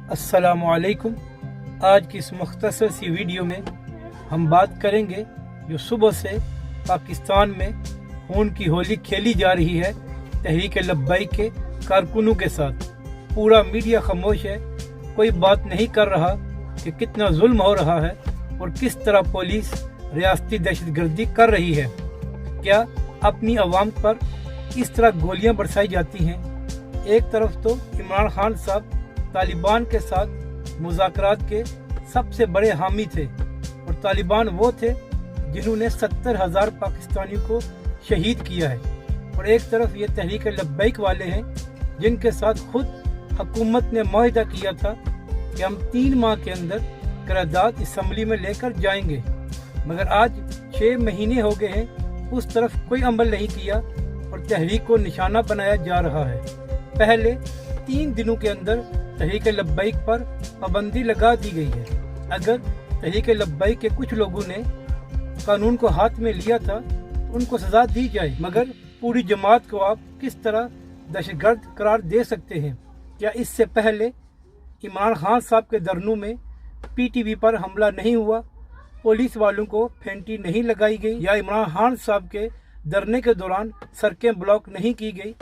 अस्सलामुअलैकुम। आज की इस मुख्तसर सी वीडियो में हम बात करेंगे जो सुबह से पाकिस्तान में खून की होली खेली जा रही है तहरीक लब्बैक के कारकुनों के साथ। पूरा मीडिया खामोश है, कोई बात नहीं कर रहा कि कितना जुल्म हो रहा है और किस तरह पुलिस रियासती दहशतगर्दी कर रही है। क्या अपनी आवाम पर इस तरह गोलियां बरसाई जाती हैं। एक तरफ तो इमरान खान साहब तालिबान के साथ मुज़ाकरात के सबसे बड़े हामी थे और तालिबान वो थे जिन्होंने 70,000 पाकिस्तानियों को शहीद किया है, और एक तरफ ये तहरीक लब्बैक वाले हैं जिनके साथ खुद हुकूमत ने मुआहदा किया था कि हम 3 माह के अंदर करारदाद असम्बली में लेकर जाएंगे, मगर आज 6 महीने हो गए हैं, उस तरफ कोई अमल नहीं किया और तहरीक को निशाना बनाया जा रहा है। पहले 3 दिनों के अंदर तहरीक लब्बैक पर पाबंदी लगा दी गई है। अगर तहरीक लब्बैक के कुछ लोगों ने कानून को हाथ में लिया था तो उनको सजा दी जाए, मगर पूरी जमात को आप किस तरह दहशतगर्द करार दे सकते हैं। क्या इससे पहले इमरान खान साहब के धरनों में पीटीवी पर हमला नहीं हुआ, पुलिस वालों को फेंटी नहीं लगाई गई, या इमरान खान साहब के धरने के दौरान सड़कें ब्लॉक नहीं की गई।